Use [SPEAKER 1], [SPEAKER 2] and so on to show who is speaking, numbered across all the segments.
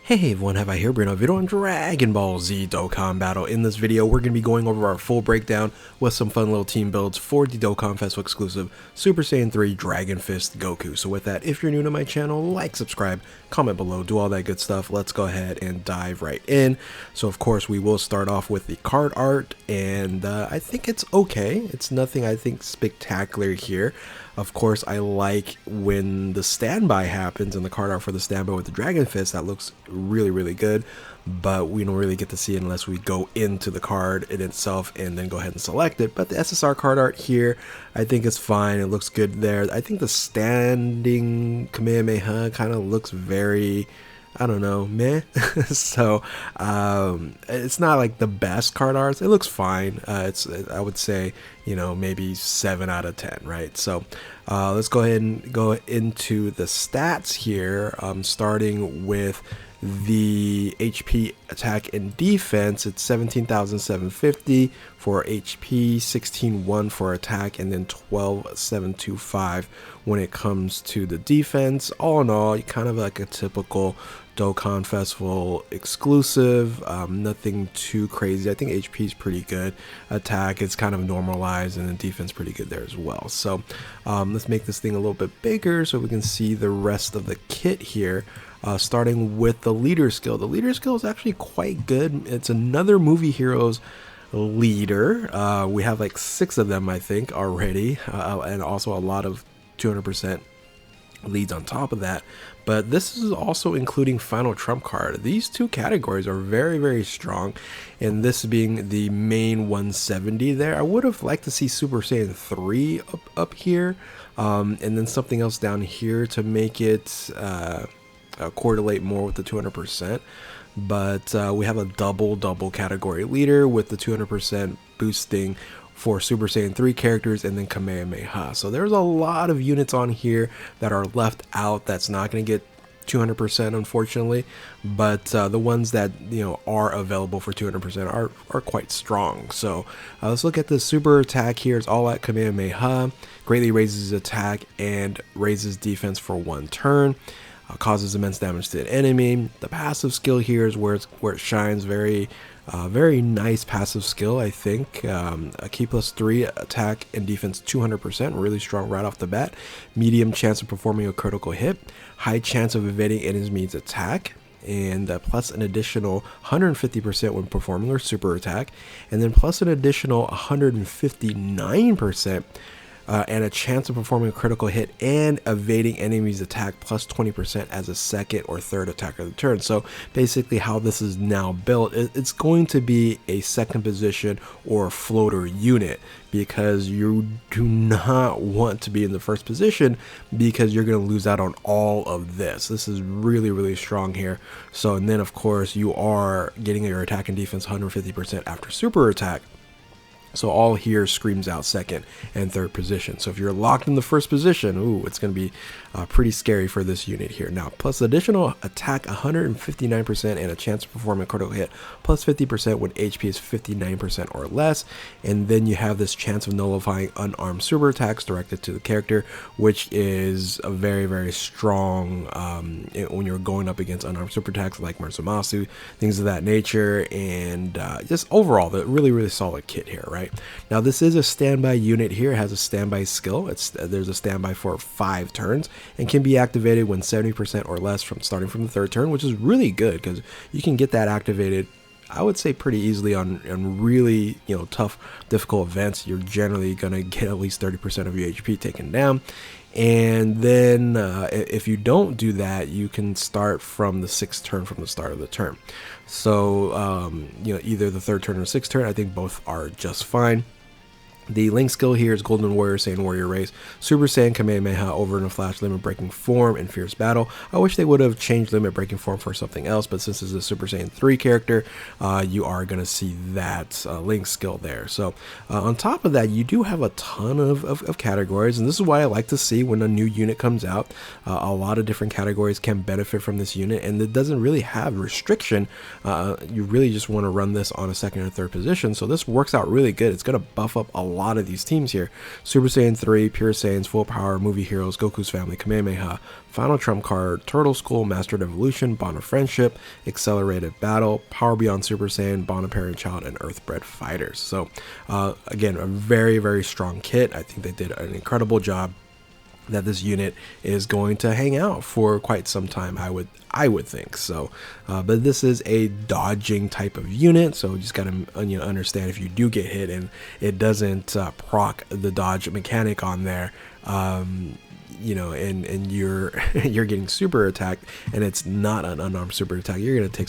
[SPEAKER 1] Hey everyone, have I here bringing a video on Dragon Ball Z Dokkan Battle. In this video, we're going to be going over our full breakdown with some fun little team builds for the Dokkanfist exclusive Super Saiyan 3 Dragonfist Goku. So with that, if you're new to my channel, like, subscribe, comment below, do all that good stuff. Let's go ahead and dive right in. So of course, we will start off with the card art, and I think it's okay. It's nothing I think spectacular here. Of course, I like when the standby happens and the card art for the standby with the Dragonfist. That looks really good, but we don't really get to see it unless we go into the card in itself and then go ahead and select it. But the SSR card art here, I think is fine. It looks good there. I think the standing Kamehameha kind of looks very, I don't know, meh. So it's not like the best card art. It looks fine. I would say, you know, maybe 7 out of 10, right? So let's go ahead and go into the stats here, starting with the HP, attack, and defense. It's 17,750 for HP, 16,100 for attack, and then 12,725 when it comes to the defense. All in all, kind of like a typical Dokkan Festival exclusive, nothing too crazy. I think HP is pretty good. Attack is kind of normalized, and the defense pretty good there as well. So let's make this thing a little bit bigger so we can see the rest of the kit here. Starting with the leader skill. The leader skill is actually quite good. It's another Movie Heroes leader. We have like 6 of them, I think, already, and also a lot of 200% leads on top of that. But this is also including Final Trump card. These two categories are very strong, and this being the main 170 there. I would have liked to see Super Saiyan 3 up here, and then something else down here to make it correlate more with the 200%. But we have a double category leader with the 200% boosting for Super Saiyan 3 characters, and then Kamehameha. So there's a lot of units on here that are left out that's not going to get 200%, unfortunately, but the ones that, you know, are available for 200% are quite strong. So let's look at the super attack here. It's all at Kamehameha, greatly raises attack and raises defense for 1 turn. Causes immense damage to an enemy. The passive skill here is where it shines. Very nice passive skill, I think. A key +3 attack and defense 200%, really strong right off the bat. Medium chance of performing a critical hit. High chance of evading enemies' attack. And plus an additional 150% when performing a super attack. And then plus an additional 159%. And a chance of performing a critical hit and evading enemies' attack plus 20% as a second or third attack of the turn. So basically how this is now built, it's going to be a second position or floater unit, because you do not want to be in the first position because you're going to lose out on all of this. This is really strong here. So, and then of course you are getting your attack and defense 150% after super attack. So all here screams out second and third position. So if you're locked in the first position, ooh, it's going to be pretty scary for this unit here. Now, plus additional attack 159% and a chance to perform a critical hit plus 50% when HP is 59% or less. And then you have this chance of nullifying unarmed super attacks directed to the character, which is a very strong when you're going up against unarmed super attacks like Murasamasu, things of that nature. And just overall, the really solid kit here, right? Now this is a standby unit here. It has a standby skill. There's a standby for 5 turns and can be activated when 70% or less from starting from the 3rd turn, which is really good because you can get that activated, I would say, pretty easily on really, you know, tough, difficult events. You're generally gonna get at least 30% of your HP taken down. And then if you don't do that, you can start from the 6th turn from the start of the turn. So you know, either the 3rd turn or 6th turn, I think both are just fine. The link skill here is Golden Warrior, Saiyan Warrior Race, Super Saiyan Kamehameha over in a flash limit breaking form and fierce battle. I wish they would have changed limit breaking form for something else, but since it's a Super Saiyan 3 character, you are going to see that link skill there. So on top of that, you do have a ton of categories, and this is why I like to see when a new unit comes out. A lot of different categories can benefit from this unit, and it doesn't really have restriction. You really just want to run this on a 2nd or 3rd position, so this works out really good. It's going to buff up a lot of these teams here. Super Saiyan 3, Pure Saiyans, Full Power, Movie Heroes, Goku's Family, Kamehameha, Final Trump Card, Turtle School, Mastered Evolution, Bond of Friendship, Accelerated Battle, Power Beyond Super Saiyan, Bond of Parent Child, and Earthbred Fighters. So again, a very, very strong kit. I think they did an incredible job that this unit is going to hang out for quite some time, I would think. So but this is a dodging type of unit, so you just gotta understand if you do get hit and it doesn't proc the dodge mechanic on there, and you're you're getting super attacked and it's not an unarmed super attack, you're gonna take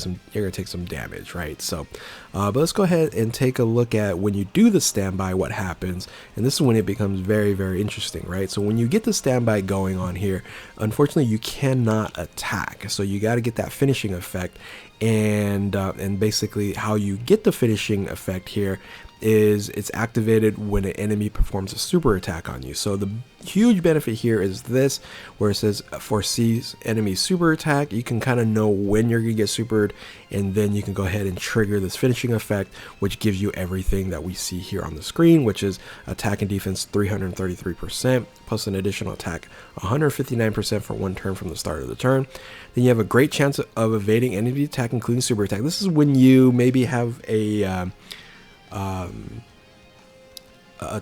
[SPEAKER 1] some damage, right? So but let's go ahead and take a look at when you do the standby, what happens. And this is when it becomes very, very interesting, right? So when you get the standby going on here, unfortunately you cannot attack, so you got to get that finishing effect. And basically how you get the finishing effect here is it's activated when an enemy performs a super attack on you. So the huge benefit here is this, where it says foresees enemy super attack. You can kind of know when you're gonna get supered, and then you can go ahead and trigger this finishing effect, which gives you everything that we see here on the screen, which is attack and defense 333% plus an additional attack 159% for 1 turn from the start of the turn. Then you have a great chance of evading enemy attack, including super attack. This is when you maybe have a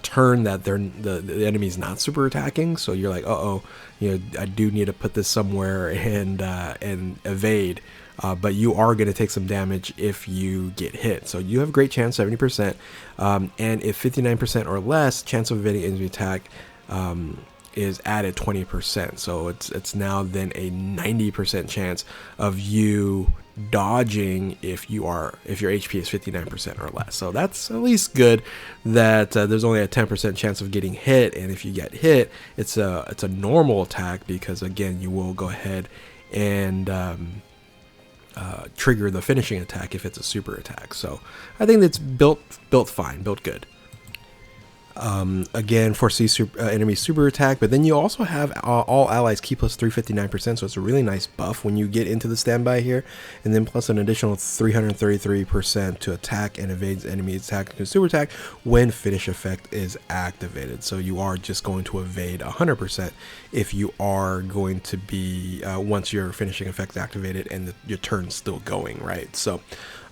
[SPEAKER 1] turn that the enemy's not super attacking, so you're like, I do need to put this somewhere and evade, but you are going to take some damage if you get hit. So you have a great chance, 70%, and if 59% or less, chance of evading enemy attack is added 20%. So it's now then a 90% chance of you dodging if your HP is 59% or less. So that's at least good that there's only a 10% chance of getting hit, and if you get hit, it's a normal attack, because again you will go ahead and trigger the finishing attack if it's a super attack. So I think it's built fine, built good. Again, foresee enemy super attack, but then you also have all allies key plus 359%, so it's a really nice buff when you get into the standby here, and then plus an additional 333% to attack and evades enemy attack and super attack when finish effect is activated. So you are just going to evade 100% if you are going to be once your finishing effect is activated and your turn's still going, right? So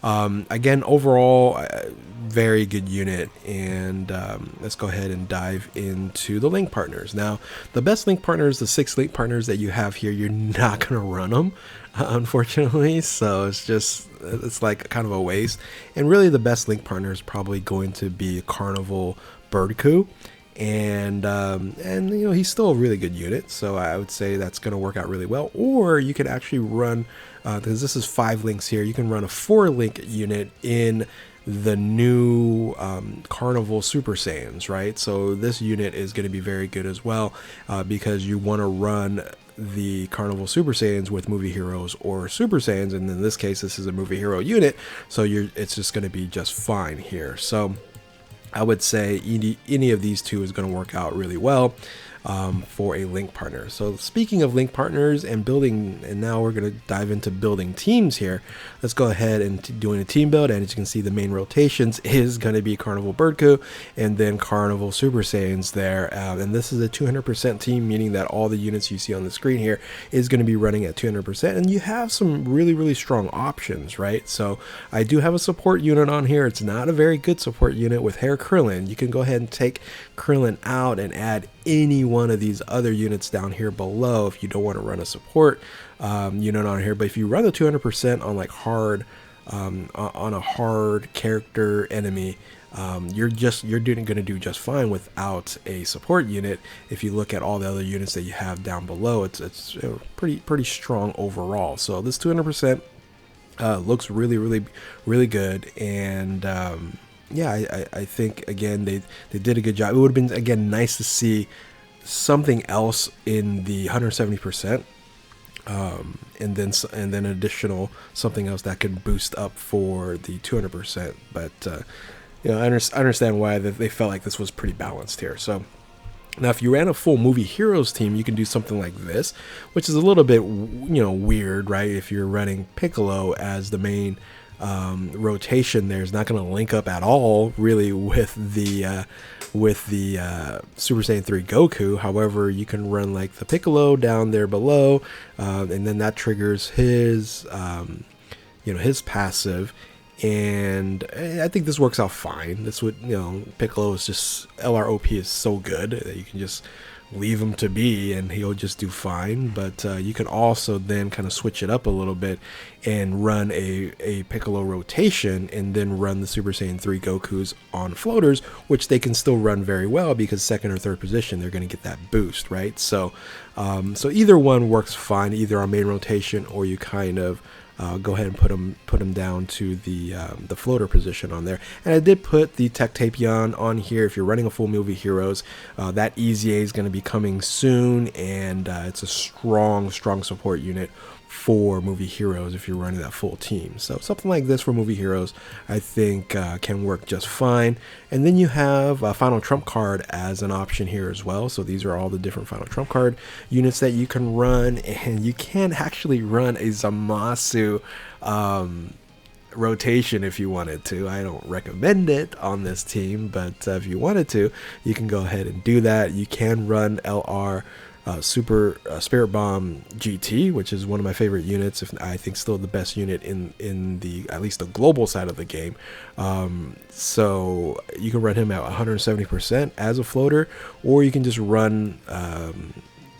[SPEAKER 1] again, overall, very good unit. And let's go ahead and dive into the link partners. Now, the best link partners, the 6 link partners that you have here, you're not going to run them, unfortunately. So it's like kind of a waste. And really, the best link partner is probably going to be Carnival Birdku. And he's still a really good unit, so I would say that's going to work out really well. Or you could actually run, because this is 5 links here, you can run a 4 link unit in the new Carnival Super Saiyans, right? So this unit is going to be very good as well, because you want to run the Carnival Super Saiyans with Movie Heroes or Super Saiyans, and in this case this is a Movie Hero unit, so it's just going to be just fine here. So I would say any of these two is going to work out really well for a link partner. So speaking of link partners and building, and now we're going to dive into building teams here. Let's go ahead and doing a team build, and as you can see, the main rotations is going to be Carnival Birdku and then Carnival Super Saiyans there. And this is a 200% team, meaning that all the units you see on the screen here is going to be running at 200%, and you have some really, really strong options, right? So I do have a support unit on here. It's not a very good support unit with Hair Krillin. You can go ahead and take Krillin out and add any one of these other units down here below if you don't want to run a support unit on here. But if you run the 200% on like hard on a hard character enemy, you're going to do just fine without a support unit. If you look at all the other units that you have down below, it's pretty strong overall. So this 200% looks really good. And yeah, I think again they did a good job. It would have been again nice to see something else in the 170%, and then additional something else that could boost up for the 200%. But I understand why they felt like this was pretty balanced here. So now, if you ran a full Movie Heroes team, you can do something like this, which is a little bit weird, right? If you're running Piccolo as the main rotation, there's not going to link up at all really with the with the Super Saiyan 3 Goku. However, you can run like the Piccolo down there below, and then that triggers his his passive. And I think this works out fine. This would, Piccolo is just, LROP is so good that you can just leave him to be and he'll just do fine. But you can also then kind of switch it up a little bit and run a Piccolo rotation and then run the Super Saiyan 3 Gokus on floaters, which they can still run very well because second or third position they're going to get that boost, right? So so either one works fine, either on main rotation, or you kind of go ahead and put them down to the floater position on there. And I did put the Tech Tapion on here. If you're running a full movie Heroes, that EZA is going to be coming soon, and it's a strong support unit for movie Heroes if you're running that full team. So something like this for movie Heroes I think can work just fine. And then you have a Final Trump card as an option here as well. So these are all the different Final Trump card units that you can run, and you can actually run a Zamasu rotation if you wanted to. I don't recommend it on this team, but if you wanted to, you can go ahead and do that. You can run LR Super Spirit Bomb GT, which is one of my favorite units, if I think still the best unit in the, at least the global side of the game. So you can run him at 170% as a floater, or you can just run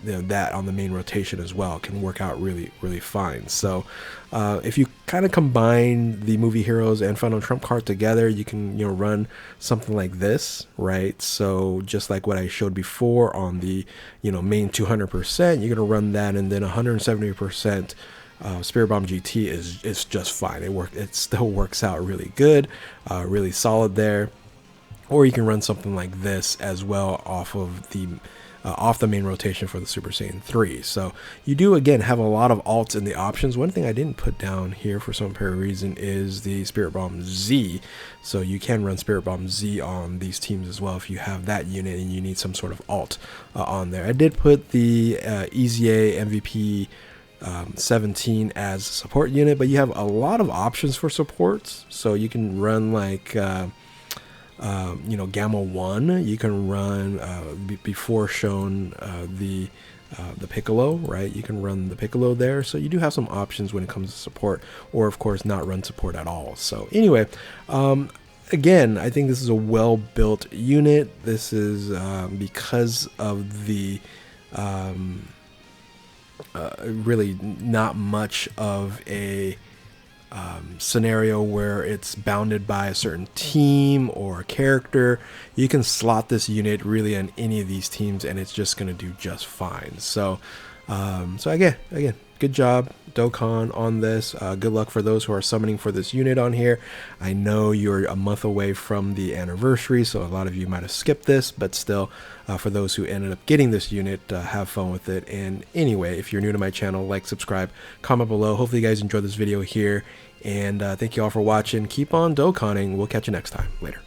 [SPEAKER 1] that on the main rotation as well. It can work out really fine. So if you kind of combine the movie Heroes and Final Trump card together, you can run something like this, right? So just like what I showed before on the main 200%, you're gonna run that, and then 170% Spirit Bomb GT is just fine. It still works out really good, really solid there. Or you can run something like this as well off of the main rotation for the Super Saiyan 3. So you do again have a lot of alts in the options. One thing I didn't put down here for some apparent reason is the Spirit Bomb Z. So you can run Spirit Bomb Z on these teams as well if you have that unit and you need some sort of alt on there. I did put the EZA MVP 17 as a support unit, but you have a lot of options for supports. So you can run like Gamma 1, you can run before shown the Piccolo, right? You can run the Piccolo there. So you do have some options when it comes to support, or of course not run support at all. So anyway, again, I think this is a well-built unit. This is because of the really not much of a scenario where it's bounded by a certain team or a character. You can slot this unit really on any of these teams and it's just going to do just fine. So so again, good job Dokkan on this. Good luck for those who are summoning for this unit on here. I know you're a month away from the anniversary, so a lot of you might have skipped this, but still, for those who ended up getting this unit, have fun with it. And anyway, if you're new to my channel, like, subscribe, comment below. Hopefully you guys enjoyed this video here, and thank you all for watching. Keep on Dokkaning. We'll catch you next time. Later.